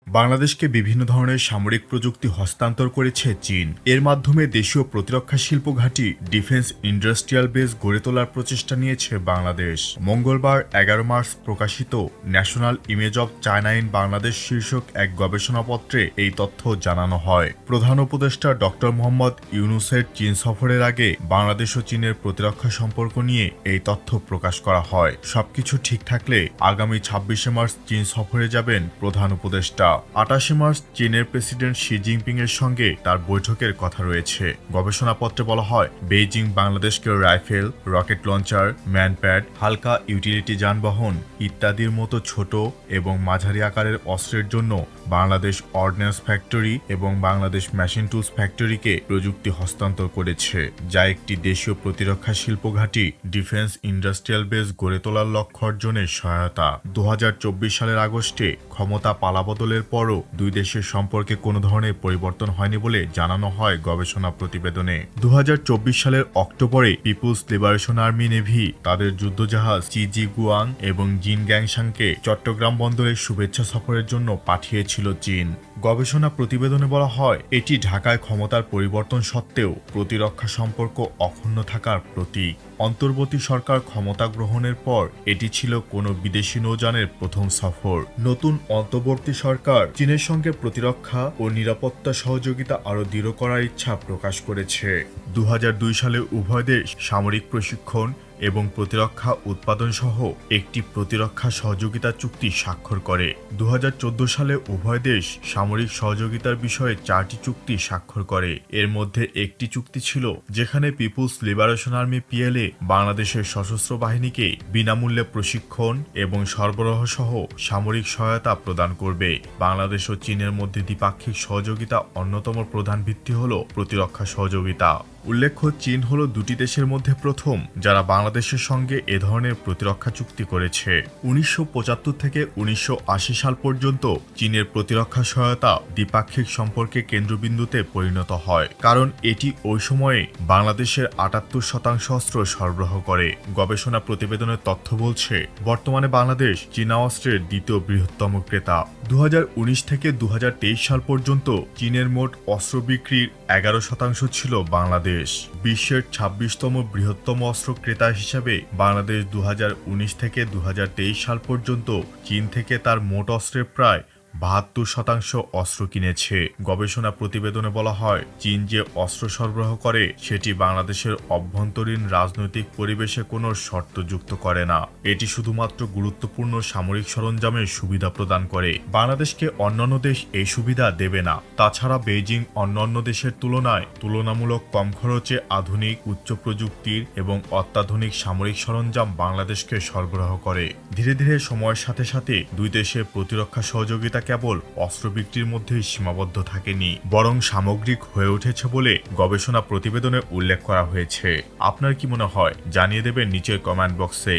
বাংলাদেশকে বিভিন্ন ধরনের সামরিক প্রযুক্তি হস্তান্তর করেছে চীন। এর মাধ্যমে দেশীয় প্রতিরক্ষা শিল্প ঘাঁটি ডিফেন্স ইন্ডাস্ট্রিয়াল বেস গড়ে তোলার প্রচেষ্টা নিয়েছে বাংলাদেশ। মঙ্গলবার 11 মার্চ প্রকাশিত national image of China in Bangladesh শীর্ষক এক গবেষণাপত্রে এই তথ্য জানানো হয়। প্রধান উপদেষ্টা ডক্টর মোহাম্মদ ইউনূসের চীন সফরের আগে বাংলাদেশ ও চীনের প্রতিরক্ষা সম্পর্ক নিয়ে এই তথ্য প্রকাশ করা হয়। সবকিছু ঠিক থাকলে আগামী 26 মার্চ চীন সফরে যাবেন প্রধান উপদেষ্টা। 28 মার্চ চীনের প্রেসিডেন্ট শি জিনপিং এর সঙ্গে তার বৈঠকের কথা রয়েছে। গবেষণাপত্রে বলা হয়, বেইজিং বাংলাদেশকে রাইফেল, রকেট লঞ্চার, ম্যানপ্যাড, হালকা ইউটিলিটি যানবাহন ইত্যাদির মতো ছোট এবং মাঝারি আকারের অস্ত্রের জন্য বাংলাদেশ অর্ডিন্যান্স ফ্যাক্টরি এবং বাংলাদেশ মেশিন টুলস ফ্যাক্টরিকে প্রযুক্তি হস্তান্তর করেছে, যা একটি দেশীয় প্রতিরক্ষা শিল্প ঘাঁটি ডিফেন্স ইন্ডাস্ট্রিয়াল বেস গড়ে তোলার লক্ষ্য অর্জনের সহায়তা। 2024 সালের আগস্টে ক্ষমতা পালাবদলের পরও দুই দেশের সম্পর্কে কোনো ধরনের পরিবর্তন হয়নি বলে জানানো হয় গবেষণা প্রতিবেদনে। 2024 সালের অক্টোবরে পিপুলস লিবারেশন আর্মি নেভি তাদের যুদ্ধজাহাজ চিজিগুয়াং এবং জিনগ্যাংশাংকে চট্টগ্রাম বন্দরে শুভেচ্ছা সফরের জন্য পাঠিয়েছিল চীন। গবেষণা প্রতিবেদনে বলা হয়, এটি ঢাকায় ক্ষমতার পরিবর্তন সত্ত্বেও প্রতিরক্ষা সম্পর্ক অক্ষুণ্ণ থাকার প্রতীক। অন্তর্বর্তী সরকার ক্ষমতা গ্রহণের পর এটি ছিল কোনো বিদেশি নৌযানের প্রথম সফর। নতুন অন্তর্বর্তী সরকার চীনের সঙ্গে প্রতিরক্ষা ও নিরাপত্তা সহযোগিতা আরও দৃঢ় করার ইচ্ছা প্রকাশ করেছে। 2002 সালে উভয় দেশ সামরিক প্রশিক্ষণ এবং প্রতিরক্ষা উৎপাদন সহ একটি প্রতিরক্ষা সহযোগিতা চুক্তি স্বাক্ষর করে। 2014 সালে উভয় দেশ সামরিক সহযোগিতার বিষয়ে 4টি চুক্তি স্বাক্ষর করে। এর মধ্যে একটি চুক্তি ছিল যেখানে পিপুলস লিবারেশন আর্মি পিএলএ বাংলাদেশের সশস্ত্র বাহিনীকে বিনামূল্যে প্রশিক্ষণ এবং সরবরাহ সহ সামরিক সহায়তা প্রদান করবে। বাংলাদেশ ও চীনের মধ্যে দ্বিপাক্ষিক সহযোগিতা অন্যতম প্রধান ভিত্তি হল প্রতিরক্ষা সহযোগিতা। উল্লেখ্য, চীন হল দুটি দেশের মধ্যে প্রথম যারা বাংলাদেশের সঙ্গে এ ধরনের প্রতিরক্ষা চুক্তি করেছে। 1975 থেকে 1980 সাল পর্যন্ত চীনের প্রতিরক্ষা সহায়তা দ্বিপাক্ষিক সম্পর্কে কেন্দ্রবিন্দুতে পরিণত হয়, কারণ এটি ওই সময়ে বাংলাদেশের 78% অস্ত্র সরবরাহ করে। গবেষণা প্রতিবেদনের তথ্য বলছে, বর্তমানে বাংলাদেশ চীনা অস্ত্রের দ্বিতীয় বৃহত্তম ক্রেতা। 2019 থেকে 2023 সাল পর্যন্ত চীনের মোট অস্ত্র বিক্রির 11% ছিল বাংলাদেশ। বিশ্বের 26তম বৃহত্তম অস্ত্র ক্রেতা হিসেবে বাংলাদেশ 2019 থেকে 2023 সাল পর্যন্ত চীন থেকে তার মোট অস্ত্রের প্রায় 72% অস্ত্র কিনেছে। গবেষণা প্রতিবেদনে বলা হয়, চীন যে অস্ত্র সরবরাহ করে সেটি বাংলাদেশের অভ্যন্তরীণ রাজনৈতিক পরিবেশে কোনো শর্ত যুক্ত করে না। এটি শুধুমাত্র গুরুত্বপূর্ণ সামরিক সরঞ্জামের সুবিধা প্রদান করে। বাংলাদেশকে অন্যান্য দেশ এই সুবিধা দেবে না। তাছাড়া বেইজিং অন্যান্য দেশের তুলনায় তুলনামূলক কম খরচে আধুনিক, উচ্চ প্রযুক্তির এবং অত্যাধুনিক সামরিক সরঞ্জাম বাংলাদেশকে সরবরাহ করে। ধীরে ধীরে সময়ের সাথে সাথে দুই দেশের প্রতিরক্ষা সহযোগিতা কেবল অস্ত্র বিক্রির মধ্যেই সীমাবদ্ধ থাকেনি, বরং সামগ্রিক হয়ে উঠেছে বলে গবেষণা প্রতিবেদনে উল্লেখ করা হয়েছে। আপনার কি মনে হয় জানিয়ে দেবেন নিচের কমেন্ট বক্সে।